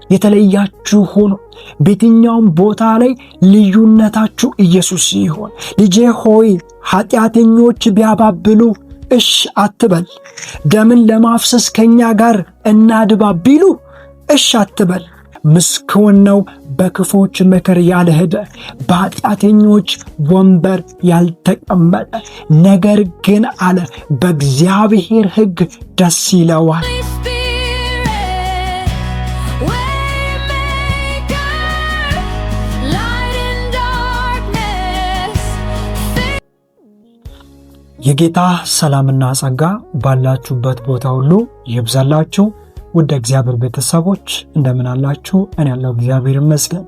የተለያችሁ ሁኑ። በየትኛውም ቦታ ላይ ልዩነታችሁ ኢየሱስ ይሁን። ልጄ ሆይ ኃጢአተኞች ቢያባብሉ እሽ አትበል። ደምን ለማፍሰስ ከኛ ጋር እናድባ ቢሉ እሽ አትበል። ምስኪን ነው በክፎች ምክር ያልሄደ፣ በኃጢአተኞች ወንበር ያልተቀመጠ፣ ነገር ግን አለ በእግዚአብሔር ሕግ ደስ ይለዋል። የጌታ ሰላምና ጸጋ ባላችሁበት ቦታ ሁሉ ይብዛላችሁ። ውድ እግዚአብሔር ቤተሰቦች እንደምን አላችሁ? እኔ ያለው እግዚአብሔር ይመስገን።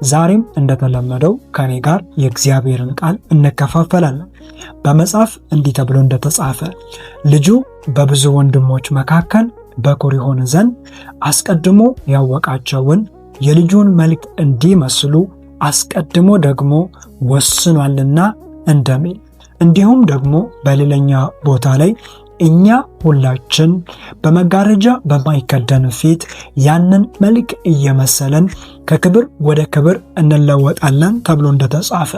ዛሬም እንደተለመደው ከኔ ጋር የእግዚአብሔርን ቃል እንከፋፈላለን። በመጽሐፍ እንዲህ ተብሎ እንደተጻፈ ልጁ በብዙ ወንድሞች መካከል በኩር ይሆን ዘንድ አስቀድሞ ያወቃቸውን የልጁን መልክ እንዲመስሉ አስቀድሞ ደግሞ ወስኗልና እንደሚል፣ እንዲሁም ደግሞ በሌላኛ ቦታ ላይ እኛ ሁላችን በመጋረጃ በማይከደን ፊት ያንን መልክ እየመሰለን ከክብር ወደ ክብር እንለወጣለን ተብሎ እንደተጻፈ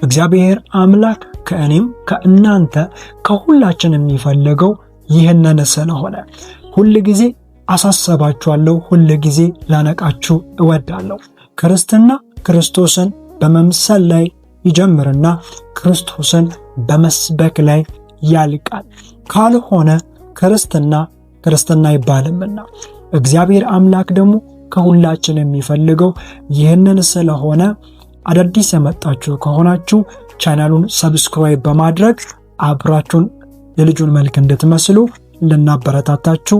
እግዚአብሔር አምላክ ከእኔም ከእናንተ ከሁላችን የሚፈልገው ይህንን ስለሆነ ሁል ጊዜ አሳሰባችኋለሁ፣ ሁል ጊዜ ላነቃችሁ እወዳለሁ። ክርስትና ክርስቶስን በመምሰል ላይ ይጀምርና ክርስቶስን በመስበክ ላይ ያልቃል። ካልሆነ ክርስትና ይባልምና እግዚአብሔር አምላክ ደግሞ ከሁላችን የሚፈልገው ይህንን ስለሆነ አዳዲስ የመጣችሁ ከሆናችሁ ቻናሉን ሰብስክራይብ በማድረግ አብራችሁን የልጁን መልክ እንድትመስሉ ልናበረታታችሁ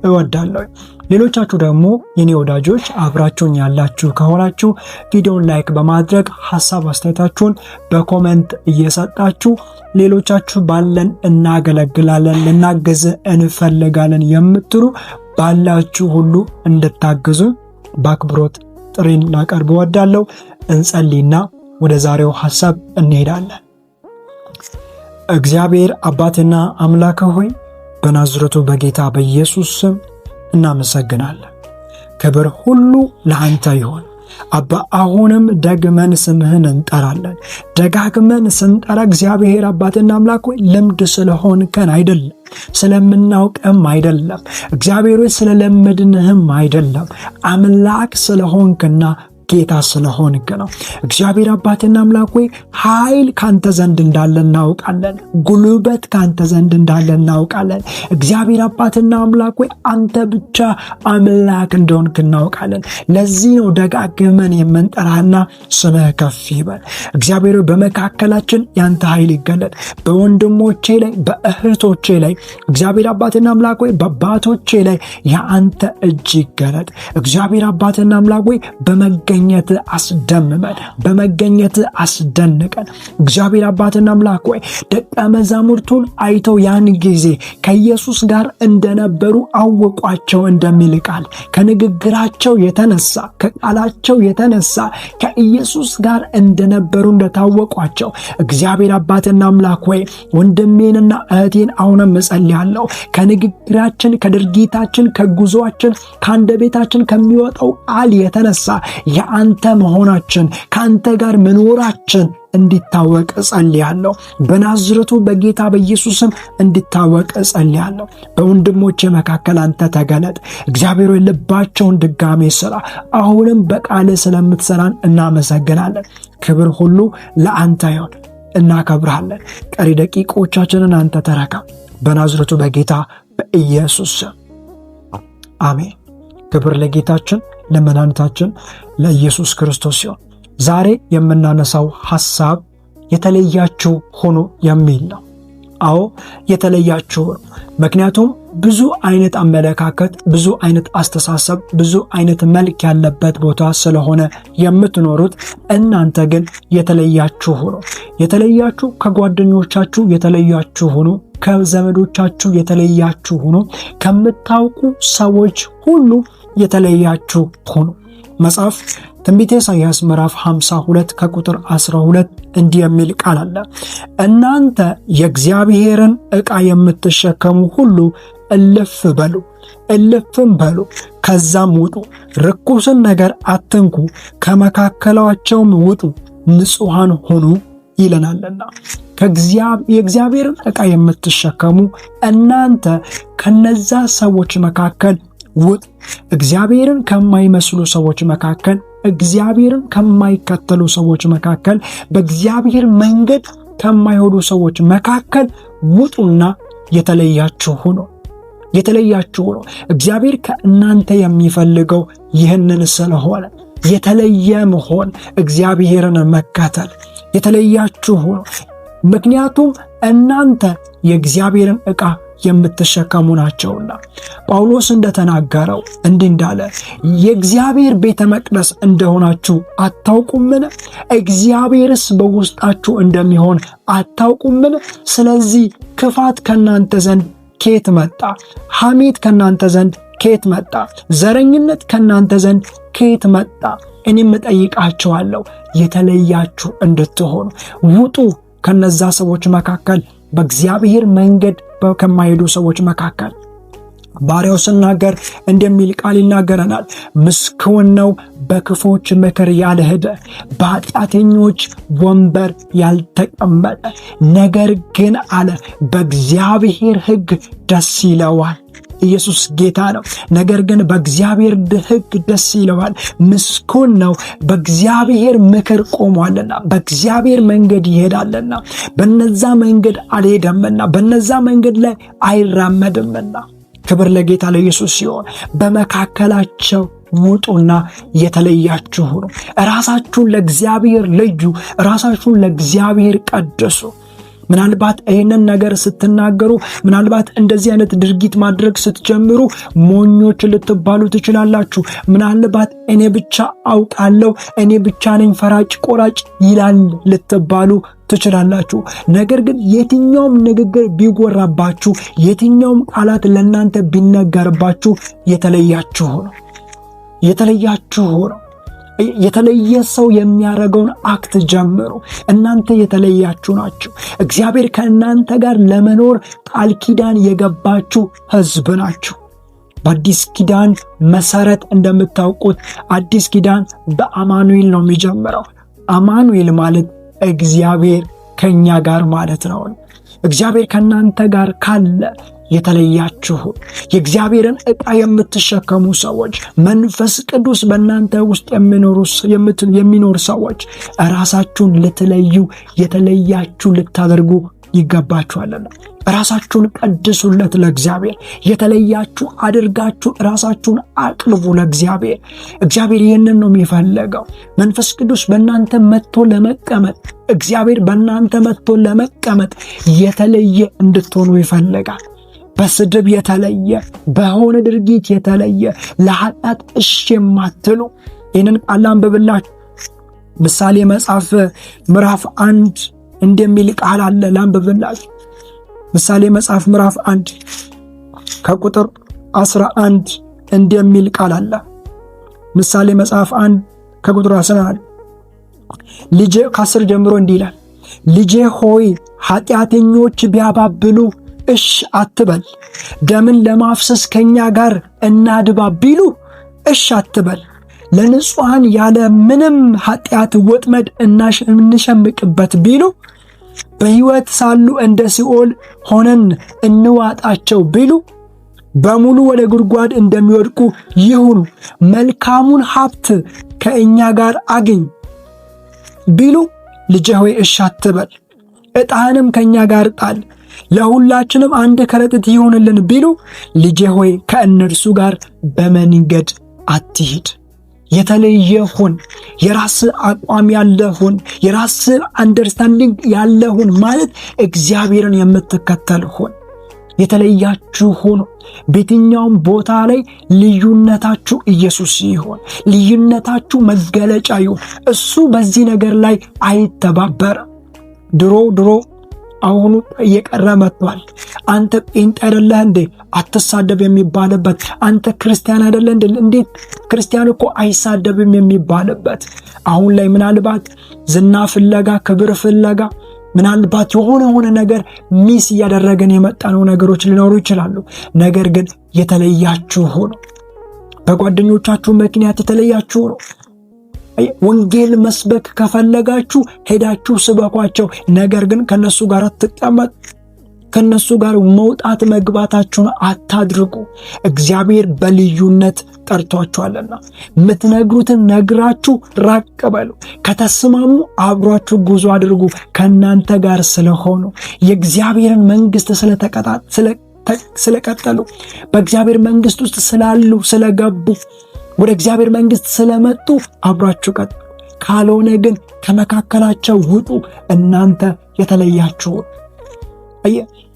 እወዳለሁ። ሌሎቻችሁ ደግሞ የኔ ወዳጆች አብራችሁን ያላችሁ ከሆናችሁ ቪዲዮውን ላይክ በማድረግ ሐሳብ አስተያየታችሁን በኮሜንት እየሰጣችሁ ሌሎቻችሁ ባለን እናገለግላለን፣ ልናገዝ እንፈልጋለን የምትሉ ባላችሁ ሁሉ እንድታግዙ በአክብሮት ጥሪን ላቀርብ እወዳለሁ። እንጸልይና ወደ ዛሬው ሐሳብ እንሄዳለን። እግዚአብሔር አባትና አምላክ ሆይ በናዝሬቱ በጌታ በኢየሱስ ስም እናመሰግናለን። ክብር ሁሉ ለአንተ ይሁን። አባ አሁንም ደግመን ስምህን እንጠራለን። ደጋግመን ስንጠራ እግዚአብሔር አባትና አምላክ ሆይ ልምድ ስለሆንከን አይደለም፣ ስለምናውቅም አይደለም፣ እግዚአብሔር ሆይ ስለለመድንህም አይደለም፣ አምላክ ስለሆንክና ጌታ ስለሆንክ ነው። እግዚአብሔር አባትና አምላክ ሆይ ኃይል ካንተ ዘንድ እንዳለ እናውቃለን። ጉልበት ካንተ ዘንድ እንዳለ እናውቃለን። እግዚአብሔር አባትና አምላክ ሆይ አንተ ብቻ አምላክ እንደሆንክ እናውቃለን። ለዚህ ነው ደጋግመን የምንጠራና ስምህ ከፍ ይበል። እግዚአብሔር በመካከላችን ያንተ ኃይል ይገለጥ። በወንድሞቼ ላይ በእህቶቼ ላይ እግዚአብሔር አባትና አምላክ ሆይ በአባቶቼ ላይ የአንተ እጅ ይገለጥ። እግዚአብሔር አባትና አምላክ ሆይ በመገኘት አስደምመን፣ በመገኘት አስደንቀን። እግዚአብሔር አባትና አምላክ ሆይ ደቀ መዛሙርቱን አይተው ያን ጊዜ ከኢየሱስ ጋር እንደነበሩ አወቋቸው እንደሚል ቃል ከንግግራቸው የተነሳ ከቃላቸው የተነሳ ከኢየሱስ ጋር እንደነበሩ እንደታወቋቸው እግዚአብሔር አባትና አምላክ ሆይ ወንድሜንና እህቴን አሁንም እጸልያለሁ ከንግግራችን፣ ከድርጊታችን፣ ከጉዞአችን፣ ከአንደበታችን ከሚወጣው ቃል የተነሳ አንተ መሆናችን ከአንተ ጋር መኖራችን እንዲታወቅ እጸልያለሁ። በናዝሬቱ በጌታ በኢየሱስም እንዲታወቅ እጸልያለሁ። በወንድሞቼ መካከል አንተ ተገለጥ። እግዚአብሔር ልባቸውን ድጋሜ ስራ። አሁንም በቃል ስለምትሰራን እናመሰግናለን። ክብር ሁሉ ለአንተ ይሁን። እናከብርሃለን። ቀሪ ደቂቆቻችንን አንተ ተረከብ። በናዝሬቱ በጌታ በኢየሱስ አሜን። ክብር ለጌታችን ለመድኃኒታችን ለኢየሱስ ክርስቶስ ሲሆን ዛሬ የምናነሳው ሐሳብ የተለያችሁ ሆኖ የሚል ነው። አዎ የተለያችሁ ነው። ምክንያቱም ብዙ አይነት አመለካከት፣ ብዙ አይነት አስተሳሰብ፣ ብዙ አይነት መልክ ያለበት ቦታ ስለሆነ የምትኖሩት እናንተ ግን የተለያችሁ ሆኖ የተለያችሁ ከጓደኞቻችሁ የተለያችሁ ሆኖ ከዘመዶቻችሁ የተለያችሁ ሆኖ ከምታውቁ ሰዎች ሁሉ የተለያችሁ ሆኖ መጽሐፍ ትንቢተ ኢሳይያስ ምዕራፍ 52 ከቁጥር 12 እንዲህ የሚል ቃል አለ። እናንተ የእግዚአብሔርን ዕቃ የምትሸከሙ ሁሉ እልፍም በሉ፣ ከዛም ውጡ። ርኩስን ነገር አትንኩ፣ ከመካከላቸውም ውጡ፣ ንጹሐን ሁኑ ይለናልና። የእግዚአብሔርን ዕቃ የምትሸከሙ እናንተ ከነዛ ሰዎች መካከል ውጡ። እግዚአብሔርን ከማይመስሉ ሰዎች መካከል፣ እግዚአብሔርን ከማይከተሉ ሰዎች መካከል፣ በእግዚአብሔር መንገድ ከማይሄዱ ሰዎች መካከል ውጡና የተለያችሁ ሁኑ። እግዚአብሔር ከእናንተ የሚፈልገው ይህንን ስለሆነ የተለየ መሆን፣ እግዚአብሔርን መከተል፣ የተለያችሁ ሁኑ። ምክንያቱም እናንተ የእግዚአብሔርን ዕቃ የምትሸከሙ ናቸውና። ጳውሎስ እንደተናገረው እንዲህ እንዳለ የእግዚአብሔር ቤተ መቅደስ እንደሆናችሁ አታውቁምን? እግዚአብሔርስ በውስጣችሁ እንደሚሆን አታውቁምን? ስለዚህ ክፋት ከእናንተ ዘንድ ከየት መጣ? ሐሜት ከእናንተ ዘንድ ከየት መጣ? ዘረኝነት ከእናንተ ዘንድ ከየት መጣ? እኔም እጠይቃችኋለሁ የተለያችሁ እንድትሆኑ ውጡ ከነዛ ሰዎች መካከል፣ በእግዚአብሔር መንገድ ከማይሄዱ ሰዎች መካከል። ባሪያው ሲናገር እንደሚል ቃል ይናገረናል። ምስጉን ነው በክፎች ምክር ያልሄደ፣ በኃጢአተኞች ወንበር ያልተቀመጠ፣ ነገር ግን አለ በእግዚአብሔር ሕግ ደስ ይለዋል። ኢየሱስ ጌታ ነው። ነገር ግን በእግዚአብሔር ሕግ ደስ ይለዋል። ምስጉን ነው በእግዚአብሔር ምክር ቆሟልና፣ በእግዚአብሔር መንገድ ይሄዳልና፣ በነዛ መንገድ አልሄደምና፣ በነዛ መንገድ ላይ አይራመድምና። ክብር ለጌታ ለኢየሱስ ሲሆን በመካከላቸው ውጡና የተለያችሁ ሁኑ። ራሳችሁን ለእግዚአብሔር ለዩ። ራሳችሁን ለእግዚአብሔር ቀድሱ። ምናልባት ይህንን ነገር ስትናገሩ፣ ምናልባት እንደዚህ አይነት ድርጊት ማድረግ ስትጀምሩ ሞኞች ልትባሉ ትችላላችሁ። ምናልባት እኔ ብቻ አውቃለሁ፣ እኔ ብቻ ነኝ ፈራጭ ቆራጭ ይላል ልትባሉ ትችላላችሁ። ነገር ግን የትኛውም ንግግር ቢጎራባችሁ፣ የትኛውም ቃላት ለእናንተ ቢነገርባችሁ የተለያችሁ ነው። የተለየ ሰው የሚያደርገውን አክት ጀምሩ። እናንተ የተለያችሁ ናችሁ። እግዚአብሔር ከእናንተ ጋር ለመኖር ቃል ኪዳን የገባችሁ ሕዝብ ናችሁ። በአዲስ ኪዳን መሰረት እንደምታውቁት አዲስ ኪዳን በአማኑኤል ነው የሚጀምረው። አማኑኤል ማለት እግዚአብሔር ከኛ ጋር ማለት ነው። እግዚአብሔር ከእናንተ ጋር ካለ የተለያችሁ የእግዚአብሔርን ዕቃ የምትሸከሙ ሰዎች፣ መንፈስ ቅዱስ በእናንተ ውስጥ የሚኖር ሰዎች ራሳችሁን ልትለዩ፣ የተለያችሁ ልታደርጉ ይገባችኋልና። ራሳችሁን ቀድሱለት ለእግዚአብሔር። የተለያችሁ አድርጋችሁ ራሳችሁን አቅርቡ ለእግዚአብሔር። እግዚአብሔር ይህንን ነው የሚፈልገው። መንፈስ ቅዱስ በእናንተ መጥቶ ለመቀመጥ፣ እግዚአብሔር በእናንተ መጥቶ ለመቀመጥ የተለየ እንድትሆኑ ይፈልጋል። በስድብ የተለየ፣ በሆነ ድርጊት የተለየ፣ ለኃጢአት እሺ የማትሉ ይህንን ቃል አንብብላችሁ። ምሳሌ መጽሐፍ ምዕራፍ 1 እንደሚል ቃል አለ። ላንብብላችሁ። ምሳሌ መጽሐፍ ምዕራፍ 1 ከቁጥር 11 እንደሚል ቃል አለ። ምሳሌ መጽሐፍ 1 ከቁጥር 11 ልጄ ከ10 ጀምሮ እንዲህ ይላል፣ ልጄ ሆይ ኃጢአተኞች ቢያባብሉ እሽ አትበል። ደምን ለማፍሰስ ከኛ ጋር እናድባ ቢሉ እሽ አትበል። ለንጹሐን ያለ ምንም ኃጢአት ወጥመድ እንሸምቅበት ቢሉ፣ በሕይወት ሳሉ እንደ ሲኦል ሆነን እንዋጣቸው ቢሉ፣ በሙሉ ወደ ጉድጓድ እንደሚወድቁ ይሁኑ። መልካሙን ሀብት ከእኛ ጋር አግኝ ቢሉ፣ ልጄ ሆይ እሽ አትበል። ዕጣንም ከእኛ ጋር ጣል፣ ለሁላችንም አንድ ከረጢት ይሆንልን ቢሉ፣ ልጄ ሆይ ከእነርሱ ጋር በመንገድ አትሂድ። የተለየ ሁን። የራስ አቋም ያለሁን፣ የራስ አንደርስታንዲንግ ያለሁን ማለት እግዚአብሔርን የምትከተል ሁን። የተለያችሁ ሁኑ። በየትኛውም ቦታ ላይ ልዩነታችሁ ኢየሱስ ይሁን። ልዩነታችሁ መገለጫ ይሁን። እሱ በዚህ ነገር ላይ አይተባበርም። ድሮ አሁኑ እየቀረ መጥቷል። አንተ ጴንጤ አይደለህ እንዴ አትሳደብ የሚባልበት፣ አንተ ክርስቲያን አይደለህ እንዴ እንዴት ክርስቲያን እኮ አይሳደብም የሚባልበት፣ አሁን ላይ ምናልባት ዝና ፍለጋ፣ ክብር ፍለጋ ምናልባት የሆነ ነገር ሚስ እያደረገን የመጣነው ነገሮች ሊኖሩ ይችላሉ። ነገር ግን የተለያችሁ ሆኖ በጓደኞቻችሁ ምክንያት የተለያችሁ ነው። ወንጌል መስበክ ከፈለጋችሁ ሄዳችሁ ስበኳቸው። ነገር ግን ከነሱ ጋር አትቀመጡ። ከነሱ ጋር መውጣት መግባታችሁን አታድርጉ። እግዚአብሔር በልዩነት ጠርቷችኋልና የምትነግሩትን ነግራችሁ ራቅ በሉ። ከተስማሙ አብሯችሁ ጉዞ አድርጉ። ከእናንተ ጋር ስለሆኑ የእግዚአብሔርን መንግስት ስለቀጠሉ በእግዚአብሔር መንግስት ውስጥ ስላሉ ስለገቡ ወደ እግዚአብሔር መንግስት ስለመጡ አብሯችሁ ቀጥሉ። ካልሆነ ግን ከመካከላቸው ውጡ። እናንተ የተለያችሁ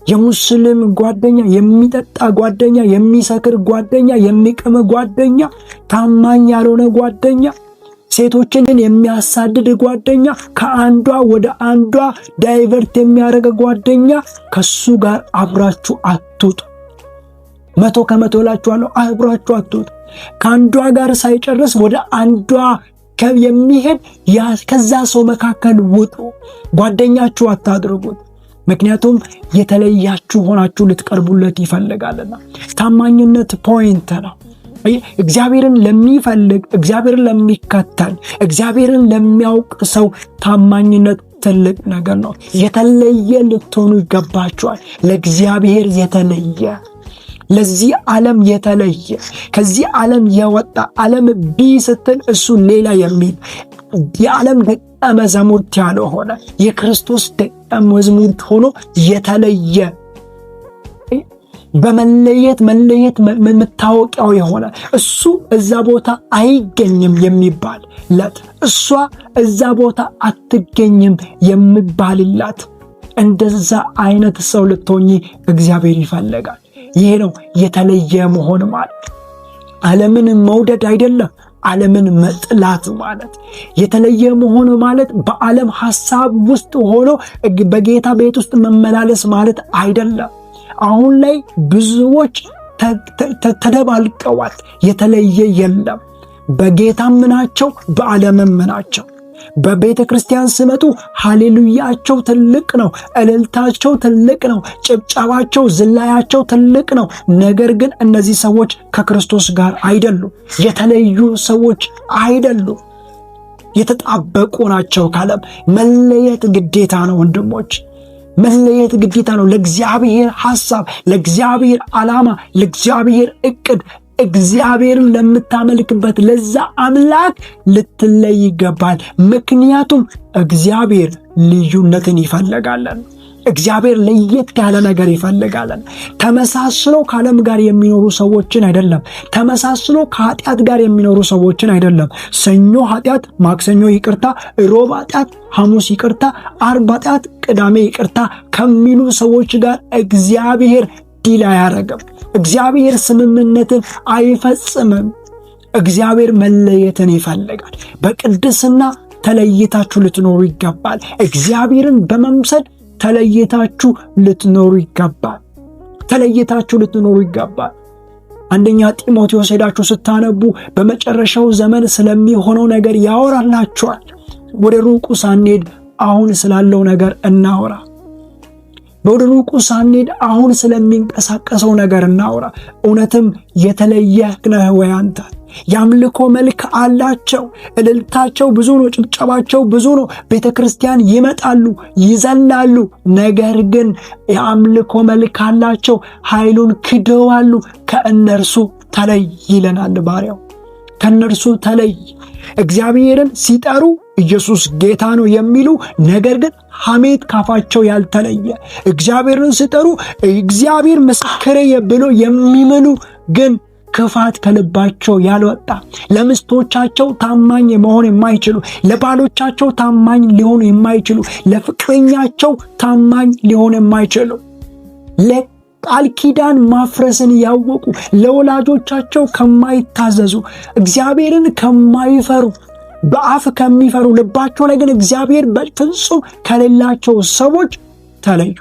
የሙስሊም ጓደኛ፣ የሚጠጣ ጓደኛ፣ የሚሰክር ጓደኛ፣ የሚቅም ጓደኛ፣ ታማኝ ያልሆነ ጓደኛ፣ ሴቶችን የሚያሳድድ ጓደኛ፣ ከአንዷ ወደ አንዷ ዳይቨርት የሚያደርግ ጓደኛ፣ ከሱ ጋር አብራችሁ አትውጡ። 100% እላችኋለሁ፣ አብራችሁ አትውጡ። ከአንዷ ጋር ሳይጨርስ ወደ አንዷ የሚሄድ ከዛ ሰው መካከል ውጡ። ጓደኛችሁ አታድርጉት። ምክንያቱም የተለያችሁ ሆናችሁ ልትቀርቡለት ይፈልጋልና። ታማኝነት ፖይንት ነው። እግዚአብሔርን ለሚፈልግ፣ እግዚአብሔርን ለሚከተል፣ እግዚአብሔርን ለሚያውቅ ሰው ታማኝነት ትልቅ ነገር ነው። የተለየ ልትሆኑ ይገባችኋል። ለእግዚአብሔር የተለየ፣ ለዚህ ዓለም የተለየ፣ ከዚህ ዓለም የወጣ ዓለም ቢ ስትል እሱ ሌላ የሚል የዓለም ደቀ መዛሙርት ያልሆነ የክርስቶስ ደቀ መዝሙርት ሆኖ የተለየ በመለየት መታወቂያው የሆነ እሱ እዛ ቦታ አይገኝም የሚባልለት፣ እሷ እዛ ቦታ አትገኝም የሚባልላት እንደዛ አይነት ሰው ልትሆኚ እግዚአብሔር ይፈልጋል። ይሄ ነው የተለየ መሆን ማለት። ዓለምን መውደድ አይደለም፣ ዓለምን መጥላት ማለት። የተለየ መሆን ማለት በዓለም ሐሳብ ውስጥ ሆኖ በጌታ ቤት ውስጥ መመላለስ ማለት አይደለም። አሁን ላይ ብዙዎች ተደባልቀዋል። የተለየ የለም። በጌታም ናቸው፣ በዓለምም ናቸው። በቤተ ክርስቲያን ሲመጡ ሃሌሉያቸው ትልቅ ነው፣ እልልታቸው ትልቅ ነው፣ ጭብጨባቸው፣ ዝላያቸው ትልቅ ነው። ነገር ግን እነዚህ ሰዎች ከክርስቶስ ጋር አይደሉም። የተለዩ ሰዎች አይደሉም። የተጣበቁ ናቸው ካለም መለየት ግዴታ ነው ወንድሞች፣ መለየት ግዴታ ነው። ለእግዚአብሔር ሐሳብ፣ ለእግዚአብሔር ዓላማ፣ ለእግዚአብሔር ዕቅድ፣ እግዚአብሔርን ለምታመልክበት ለዛ አምላክ ልትለይ ይገባል። ምክንያቱም እግዚአብሔር ልዩነትን ይፈልጋለን። እግዚአብሔር ለየት ያለ ነገር ይፈልጋለን። ተመሳስሎ ከዓለም ጋር የሚኖሩ ሰዎችን አይደለም። ተመሳስሎ ከኃጢአት ጋር የሚኖሩ ሰዎችን አይደለም። ሰኞ ኃጢአት፣ ማክሰኞ ይቅርታ፣ ሮብ ኃጢአት፣ ሐሙስ ይቅርታ፣ ዓርብ ኃጢአት፣ ቅዳሜ ይቅርታ ከሚሉ ሰዎች ጋር እግዚአብሔር ዲል አያረግም። እግዚአብሔር ስምምነትን አይፈጽምም። እግዚአብሔር መለየትን ይፈልጋል። በቅድስና ተለይታችሁ ልትኖሩ ይገባል። እግዚአብሔርን በመምሰል ተለይታችሁ ልትኖሩ ይገባል። ተለይታችሁ ልትኖሩ ይገባል። አንደኛ ጢሞቴዎስ ሄዳችሁ ስታነቡ በመጨረሻው ዘመን ስለሚሆነው ነገር ያወራላችኋል። ወደ ሩቁ ሳንሄድ አሁን ስላለው ነገር እናወራ። ወደ ሩቁ ሳንሄድ አሁን ስለሚንቀሳቀሰው ነገር እናወራ። እውነትም የተለየህ ነህ ወይ አንተ? የአምልኮ መልክ አላቸው። እልልታቸው ብዙ ነው፣ ጭብጨባቸው ብዙ ነው። ቤተ ክርስቲያን ይመጣሉ፣ ይዘላሉ። ነገር ግን የአምልኮ መልክ አላቸው፣ ኃይሉን ክደዋሉ። ከእነርሱ ተለይ ይለናል ባሪያው። ከእነርሱ ተለይ። እግዚአብሔርን ሲጠሩ ኢየሱስ ጌታ ነው የሚሉ ነገር ግን ሐሜት ካፋቸው ያልተለየ፣ እግዚአብሔርን ሲጠሩ እግዚአብሔር ምስክሬ ብሎ የሚምሉ ግን ክፋት ከልባቸው ያልወጣ፣ ለሚስቶቻቸው ታማኝ መሆን የማይችሉ፣ ለባሎቻቸው ታማኝ ሊሆኑ የማይችሉ፣ ለፍቅረኛቸው ታማኝ ሊሆኑ የማይችሉ፣ ቃል ኪዳን ማፍረስን ያወቁ፣ ለወላጆቻቸው ከማይታዘዙ፣ እግዚአብሔርን ከማይፈሩ፣ በአፍ ከሚፈሩ፣ ልባቸው ላይ ግን እግዚአብሔር በፍጹም ከሌላቸው ሰዎች ተለዩ።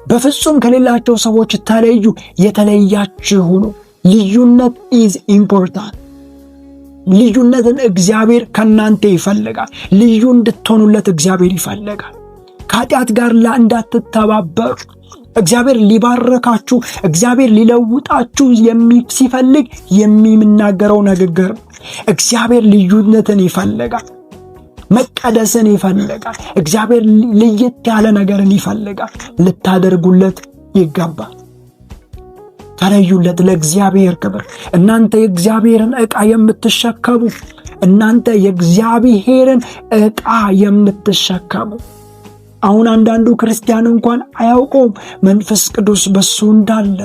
በፍጹም ከሌላቸው ሰዎች ተለዩ። የተለያችሁ ሁኑ። ልዩነት ኢዝ ኢምፖርታንት። ልዩነትን እግዚአብሔር ከናንተ ይፈልጋል። ልዩ እንድትሆኑለት እግዚአብሔር ይፈልጋል። ከኃጢአት ጋር እንዳትተባበሩ። እግዚአብሔር ሊባረካችሁ፣ እግዚአብሔር ሊለውጣችሁ ሲፈልግ የሚናገረው ንግግር። እግዚአብሔር ልዩነትን ይፈልጋል፣ መቀደስን ይፈልጋል። እግዚአብሔር ለየት ያለ ነገርን ይፈልጋል። ልታደርጉለት ይገባል። ተለዩለት ለእግዚአብሔር ክብር። እናንተ የእግዚአብሔርን ዕቃ የምትሸከሙ፣ እናንተ የእግዚአብሔርን ዕቃ የምትሸከሙ። አሁን አንዳንዱ ክርስቲያን እንኳን አያውቀውም መንፈስ ቅዱስ በሱ እንዳለ፣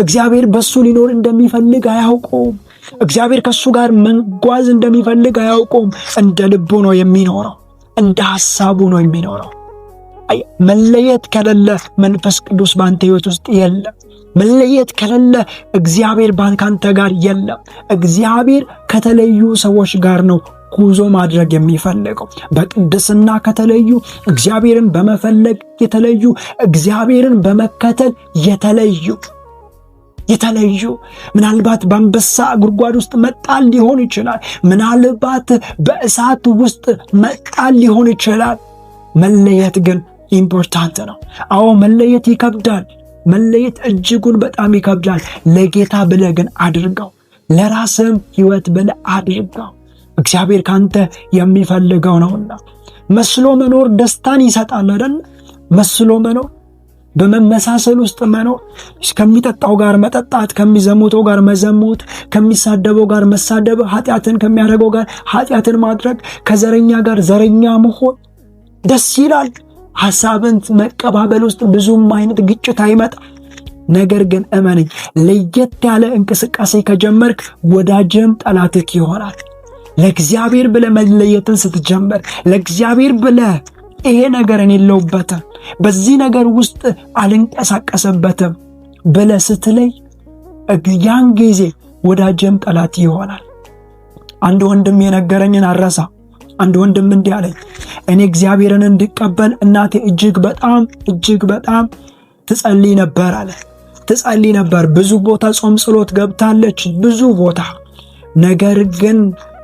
እግዚአብሔር በሱ ሊኖር እንደሚፈልግ አያውቀውም። እግዚአብሔር ከሱ ጋር መጓዝ እንደሚፈልግ አያውቀውም። እንደ ልቡ ነው የሚኖረው፣ እንደ ሐሳቡ ነው የሚኖረው። መለየት ከሌለ መንፈስ ቅዱስ በአንተ ሕይወት ውስጥ የለም። መለየት ከሌለ እግዚአብሔር ካንተ ጋር የለም። እግዚአብሔር ከተለዩ ሰዎች ጋር ነው ጉዞ ማድረግ የሚፈልገው። በቅድስና ከተለዩ፣ እግዚአብሔርን በመፈለግ የተለዩ፣ እግዚአብሔርን በመከተል የተለዩ ምናልባት በአንበሳ ጉድጓድ ውስጥ መጣል ሊሆን ይችላል። ምናልባት በእሳት ውስጥ መጣል ሊሆን ይችላል። መለየት ግን ኢምፖርታንት ነው። አዎ መለየት ይከብዳል። መለየት እጅጉን በጣም ይከብዳል። ለጌታ ብለህ ግን አድርገው። ለራስህም ሕይወት ብለህ አድርገው። እግዚአብሔር ካንተ የሚፈልገው ነውና። መስሎ መኖር ደስታን ይሰጣል አይደል? መስሎ መኖር፣ በመመሳሰል ውስጥ መኖር፣ ከሚጠጣው ጋር መጠጣት፣ ከሚዘሙተው ጋር መዘሙት፣ ከሚሳደበው ጋር መሳደብ፣ ኃጢአትን ከሚያደርገው ጋር ኃጢአትን ማድረግ፣ ከዘረኛ ጋር ዘረኛ መሆን ደስ ይላል። ሐሳብን መቀባበል ውስጥ ብዙም አይነት ግጭት አይመጣም። ነገር ግን እመነኝ፣ ለየት ያለ እንቅስቃሴ ከጀመርክ ወዳጅም ጠላትህ ይሆናል። ለእግዚአብሔር ብለህ መለየትን ስትጀምር፣ ለእግዚአብሔር ብለህ ይሄ ነገር እኔ የለሁበትም፣ በዚህ ነገር ውስጥ አልንቀሳቀስበትም ብለህ ስትለይ፣ ያን ጊዜ ወዳጅም ጠላት ይሆናል። አንድ ወንድም የነገረኝን አረሳ። አንድ ወንድም እንዲህ አለኝ፣ እኔ እግዚአብሔርን እንድቀበል እናቴ እጅግ በጣም ትጸልይ ነበር አለ። ትጸልይ ነበር፣ ብዙ ቦታ ጾም ጸሎት ገብታለች፣ ብዙ ቦታ። ነገር ግን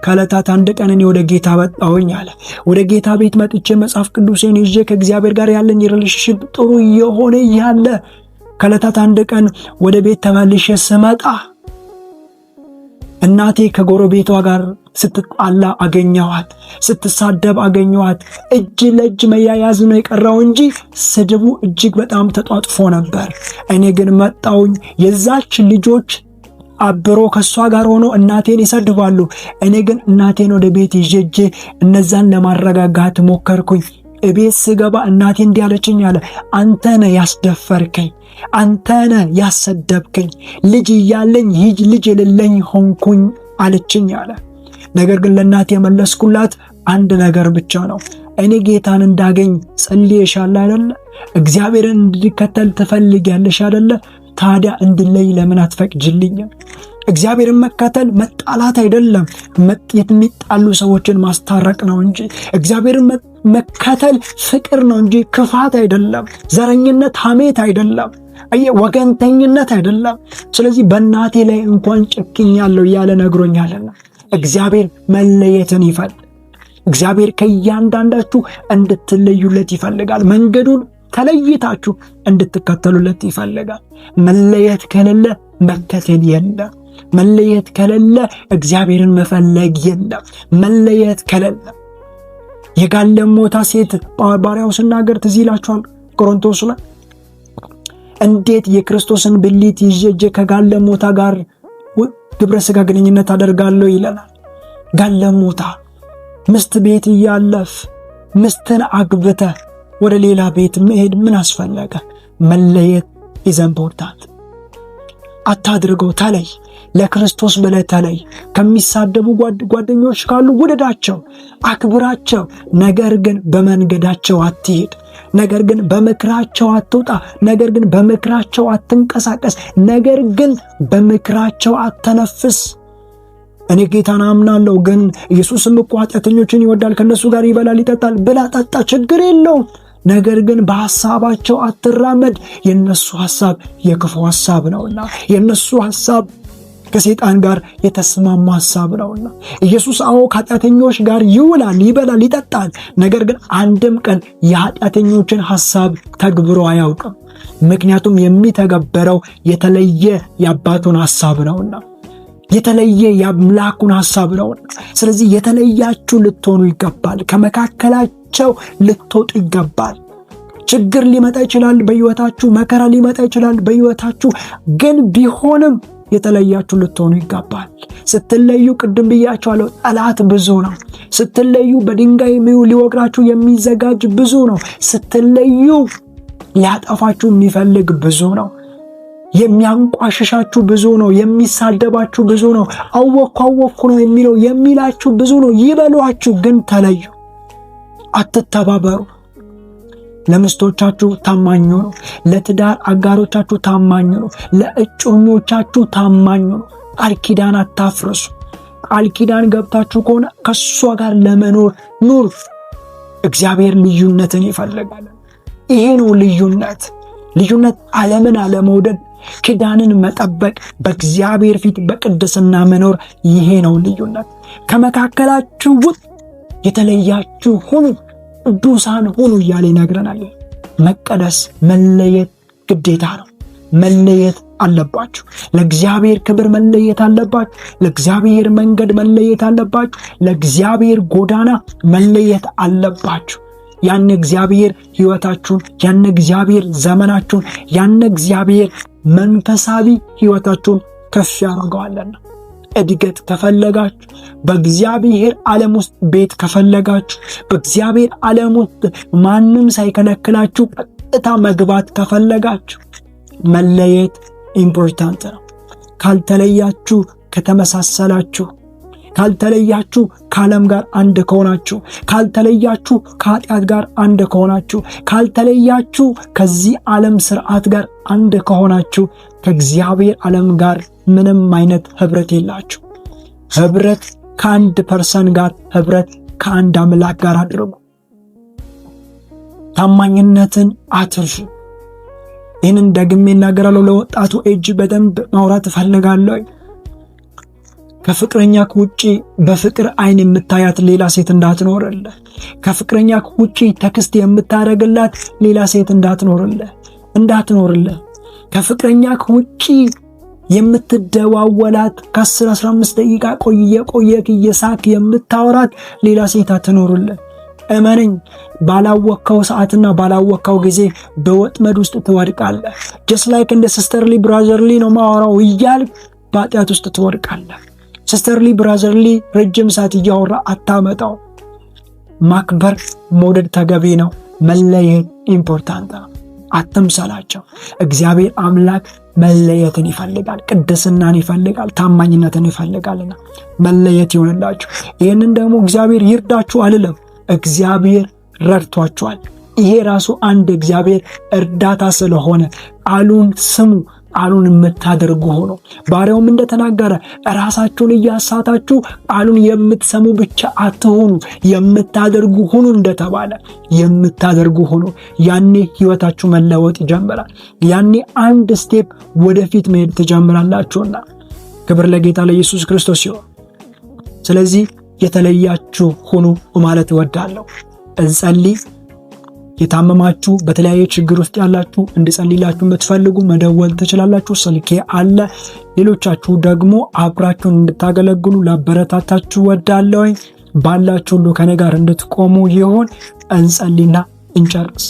ከዕለታት አንድ ቀን እኔ ወደ ጌታ መጣሁኝ አለ። ወደ ጌታ ቤት መጥቼ መጽሐፍ ቅዱሴን ይዤ ከእግዚአብሔር ጋር ያለኝ ሪሌሽንሺፕ ጥሩ የሆነ ያለ፣ ከዕለታት አንድ ቀን ወደ ቤት ተመልሼ ስመጣ እናቴ ከጎረቤቷ ጋር ስትጣላ አገኘኋት፣ ስትሳደብ አገኘኋት። እጅ ለእጅ መያያዝ ነው የቀረው እንጂ ስድቡ እጅግ በጣም ተጧጥፎ ነበር። እኔ ግን መጣውኝ። የዛች ልጆች አብሮ ከሷ ጋር ሆኖ እናቴን ይሰድባሉ። እኔ ግን እናቴን ወደ ቤት ይዤ እነዛን ለማረጋጋት ሞከርኩኝ። እቤት ስገባ እናቴ እንዲህ አለችኝ አለ፣ አንተ ነህ ያስደፈርከኝ፣ አንተ ነህ ያሰደብከኝ፣ ልጅ እያለኝ ልጅ የሌለኝ ሆንኩኝ አለችኝ አለ። ነገር ግን ለእናቴ የመለስኩላት አንድ ነገር ብቻ ነው። እኔ ጌታን እንዳገኝ ጸልየሻል አይደለ? እግዚአብሔርን እንድከተል ትፈልጊያለሽ አይደለ? ታዲያ እንድለይ ለምን አትፈቅጂልኝም? እግዚአብሔርን መከተል መጣላት አይደለም፣ የሚጣሉ ሰዎችን ማስታረቅ ነው እንጂ። እግዚአብሔርን መከተል ፍቅር ነው እንጂ ክፋት አይደለም፣ ዘረኝነት፣ ሐሜት አይደለም፣ ወገንተኝነት አይደለም። ስለዚህ በእናቴ ላይ እንኳን ጨክኛለሁ እያለ ነግሮኛልና እግዚአብሔር መለየትን ይፈልጋል። እግዚአብሔር ከእያንዳንዳችሁ እንድትለዩለት ይፈልጋል። መንገዱን ተለይታችሁ እንድትከተሉለት ይፈልጋል። መለየት ከሌለ መከተል የለም። መለየት ከሌለ እግዚአብሔርን መፈለግ የለም። መለየት ከሌለ የጋለሞታ ሴት ባሪያው ሲናገር ትዝ ይላችኋል። ቆሮንቶስ ላይ እንዴት የክርስቶስን ብልት ይዤ ከጋለሞታ ጋር ግብረ ሥጋ ግንኙነት አደርጋለሁ ይለናል። ጋለሞታ ምስት ቤት እያለፍ ምስትን አግብተ ወደ ሌላ ቤት መሄድ ምን አስፈለገ? መለየት ኢዝ ኢምፖርታንት። አታድርገው፣ ተለይ። ለክርስቶስ ብለህ ተለይ። ከሚሳደቡ ጓደኞች ካሉ ውደዳቸው፣ አክብራቸው። ነገር ግን በመንገዳቸው አትሄድ። ነገር ግን በምክራቸው አትውጣ። ነገር ግን በምክራቸው አትንቀሳቀስ። ነገር ግን በምክራቸው አትተነፍስ። እኔ ጌታን አምናለሁ፣ ግን ኢየሱስም እኮ ኃጢአተኞችን ይወዳል፣ ከነሱ ጋር ይበላል ይጠጣል። ብላ ጠጣ፣ ችግር የለውም። ነገር ግን በሐሳባቸው አትራመድ። የነሱ ሐሳብ የክፉ ሐሳብ ነውና፣ የነሱ ሐሳብ ከሰይጣን ጋር የተስማማ ሐሳብ ነውና። ኢየሱስ ከኃጢአተኞች ጋር ይውላል፣ ይበላል፣ ይጠጣል። ነገር ግን አንድም ቀን የኃጢአተኞችን ሐሳብ ተግብሮ አያውቅም። ምክንያቱም የሚተገበረው የተለየ የአባቱን ሐሳብ ነውና፣ የተለየ የአምላኩን ሐሳብ ነውና። ስለዚህ የተለያችሁ ልትሆኑ ይገባል። ከመካከላቸው ልትወጡ ይገባል። ችግር ሊመጣ ይችላል በሕይወታችሁ፣ መከራ ሊመጣ ይችላል በሕይወታችሁ። ግን ቢሆንም የተለያችሁ ልትሆኑ ይገባል። ስትለዩ ቅድም ብያችኋለሁ፣ ጠላት ብዙ ነው። ስትለዩ በድንጋይ ሊወግራችሁ የሚዘጋጅ ብዙ ነው። ስትለዩ ሊያጠፋችሁ የሚፈልግ ብዙ ነው። የሚያንቋሽሻችሁ ብዙ ነው። የሚሳደባችሁ ብዙ ነው። አወኩ ነው የሚላችሁ ብዙ ነው። ይበሏችሁ፣ ግን ተለዩ። አትተባበሩ። ለሚስቶቻችሁ ታማኙ ነው። ለትዳር አጋሮቻችሁ ታማኙ ነው። ለእጮኞቻችሁ ታማኙ ነው። ቃል ኪዳን አታፍርሱ። ቃል ኪዳን ገብታችሁ ከሆነ ከሷ ጋር ለመኖር ኑር። እግዚአብሔር ልዩነትን ይፈልጋል። ይሄ ነው ልዩነት። ዓለምን አለመውደድ፣ ኪዳንን መጠበቅ፣ በእግዚአብሔር ፊት በቅድስና መኖር፣ ይሄ ነው ልዩነት። ከመካከላችሁ ውስጥ የተለያችሁ ሁኑ፣ ቅዱሳን ሁኑ እያለ ይነግረናል። መቀደስ፣ መለየት ግዴታ ነው። መለየት አለባችሁ። ለእግዚአብሔር ክብር መለየት አለባችሁ። ለእግዚአብሔር መንገድ መለየት አለባችሁ። ለእግዚአብሔር ጎዳና መለየት አለባችሁ። ያን እግዚአብሔር ሕይወታችሁን፣ ያን እግዚአብሔር ዘመናችሁን፣ ያን እግዚአብሔር መንፈሳዊ ሕይወታችሁን ከፍ ያደርገዋልና። እድገት ከፈለጋችሁ፣ በእግዚአብሔር ዓለም ውስጥ ቤት ከፈለጋችሁ፣ በእግዚአብሔር ዓለም ውስጥ ማንም ሳይከለክላችሁ ቀጥታ መግባት ከፈለጋችሁ መለየት ኢምፖርታንት ነው። ካልተለያችሁ፣ ከተመሳሰላችሁ፣ ካልተለያችሁ ከዓለም ጋር አንድ ከሆናችሁ፣ ካልተለያችሁ ከኃጢአት ጋር አንድ ከሆናችሁ፣ ካልተለያችሁ ከዚህ ዓለም ስርዓት ጋር አንድ ከሆናችሁ ከእግዚአብሔር ዓለም ጋር ምንም አይነት ህብረት የላችሁ። ህብረት ከአንድ ፐርሰን ጋር፣ ህብረት ከአንድ አምላክ ጋር አድርጉ። ታማኝነትን አትርሱ። ይህንን ደግሜ እናገራለሁ። ለወጣቱ እጅ በደንብ ማውራት እፈልጋለሁ። ከፍቅረኛ ውጪ በፍቅር አይን የምታያት ሌላ ሴት እንዳትኖርልህ። ከፍቅረኛ ውጪ ተክስት የምታደርግላት ሌላ ሴት እንዳትኖርልህ። ከፍቅረኛ ውጪ የምትደዋወላት ከ10-15 ደቂቃ ቆየክ እየሳክ የምታወራት ሌላ ሴት አትኖርልህ። እመነኝ፣ ባላወቀው ሰዓትና ባላወቀው ጊዜ በወጥመድ ውስጥ ትወድቃለህ። just like እንደ ሲስተርሊ ብራዘርሊ ነው ማወራው እያል በኃጢአት ውስጥ ትወድቃለህ። ሲስተርሊ ብራዘርሊ ረጅም ሰዓት እያወራ አታመጣው። ማክበር መውደድ ተገቢ ነው። መለየት ኢምፖርታንት ነው። አትምሰላቸው። እግዚአብሔር አምላክ መለየትን ይፈልጋል፣ ቅድስናን ይፈልጋል፣ ታማኝነትን ይፈልጋልና መለየት ይሆንላችሁ። ይህንን ደግሞ እግዚአብሔር ይርዳችሁ አልልም። እግዚአብሔር ረድቷችኋል። ይሄ ራሱ አንድ እግዚአብሔር እርዳታ ስለሆነ ቃሉን ስሙ። ቃሉን የምታደርጉ ሆኖ ባሪያውም እንደተናገረ ራሳችሁን እያሳታችሁ ቃሉን የምትሰሙ ብቻ አትሆኑ፣ የምታደርጉ ሁኑ እንደተባለ የምታደርጉ ሆኖ ያኔ ህይወታችሁ መለወጥ ይጀምራል። ያኔ አንድ ስቴፕ ወደፊት መሄድ ትጀምራላችሁና ክብር ለጌታ ለኢየሱስ ክርስቶስ ይሁን። ስለዚህ የተለያችሁ ሁኑ ማለት እወዳለሁ። እንጸልይ። የታመማችሁ በተለያየ ችግር ውስጥ ያላችሁ እንድጸልይላችሁ የምትፈልጉ መደወል ትችላላችሁ። ስልኬ አለ። ሌሎቻችሁ ደግሞ አብራችሁን እንድታገለግሉ ላበረታታችሁ ወዳለሁ። ባላችሁ ሁሉ ከኔ ጋር እንድትቆሙ ይሁን። እንጸልይና እንጨርስ።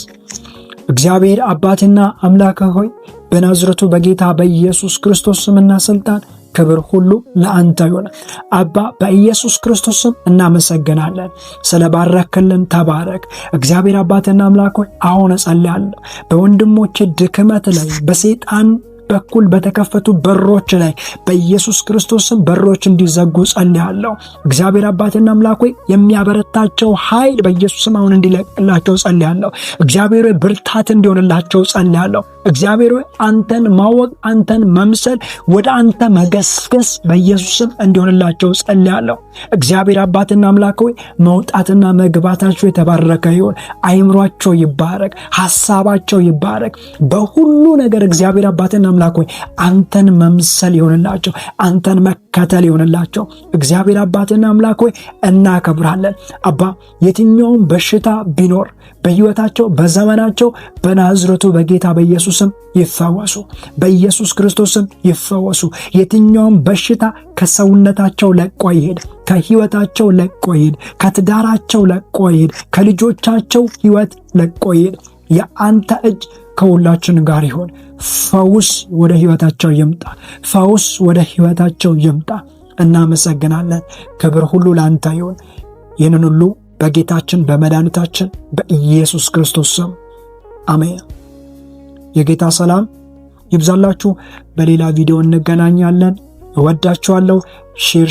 እግዚአብሔር አባትና አምላክ ሆይ በናዝሬቱ በጌታ በኢየሱስ ክርስቶስ ስምና ስልጣን ክብር ሁሉ ለአንተ ይሁን። አባ በኢየሱስ ክርስቶስ ስም እናመሰግናለን። ስለባረክልን ተባረክ። እግዚአብሔር አባትና አምላክ ሆይ አሁን እጸልያለሁ በወንድሞቼ ድክመት ላይ በሰይጣን በኩል በተከፈቱ በሮች ላይ በኢየሱስ ክርስቶስ ስም በሮች እንዲዘጉ ጸልያለሁ። እግዚአብሔር አባትና አምላክ ሆይ የሚያበረታቸው ኃይል በኢየሱስ ስም አሁን እንዲለቅላቸው ጸልያለሁ። እግዚአብሔር ሆይ ብርታት እንዲሆንላቸው ጸልያለሁ። እግዚአብሔር ሆይ አንተን ማወቅ፣ አንተን መምሰል፣ ወደ አንተ መገስገስ በኢየሱስ ስም እንዲሆንላቸው ጸልያለሁ። እግዚአብሔር አባትና አምላክ ሆይ መውጣትና መግባታቸው የተባረከ ይሁን። አይምሯቸው ይባረክ፣ ሐሳባቸው ይባረክ። በሁሉ ነገር እግዚአብሔር አባትና አምላክ ሆይ አንተን መምሰል ይሆንላቸው፣ አንተን መከተል ይሆንላቸው። እግዚአብሔር አባትና አምላክ ሆይ እናከብራለን። አባ የትኛውም በሽታ ቢኖር በሕይወታቸው በዘመናቸው በናዝረቱ በጌታ በኢየሱስም ይፈወሱ፣ በኢየሱስ ክርስቶስም ይፈወሱ። የትኛውም በሽታ ከሰውነታቸው ለቆ ይሄድ፣ ከሕይወታቸው ለቆ ይሄድ፣ ከትዳራቸው ለቆ ይሄድ፣ ከልጆቻቸው ሕይወት ለቆ ይሄድ። የአንተ እጅ ከሁላችን ጋር ይሆን። ፈውስ ወደ ሕይወታቸው ይምጣ፣ ፈውስ ወደ ሕይወታቸው ይምጣ። እናመሰግናለን። ክብር ሁሉ ለአንተ ይሁን። ይህንን ሁሉ በጌታችን በመድኃኒታችን በኢየሱስ ክርስቶስ ስም አሜን። የጌታ ሰላም ይብዛላችሁ። በሌላ ቪዲዮ እንገናኛለን። እወዳችኋለሁ።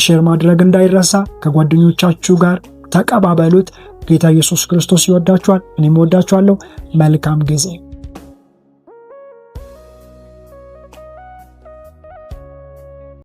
ሼር ማድረግ እንዳይረሳ። ከጓደኞቻችሁ ጋር ተቀባበሉት። ጌታ ኢየሱስ ክርስቶስ ይወዳችኋል፣ እኔም እወዳችኋለሁ። መልካም ጊዜ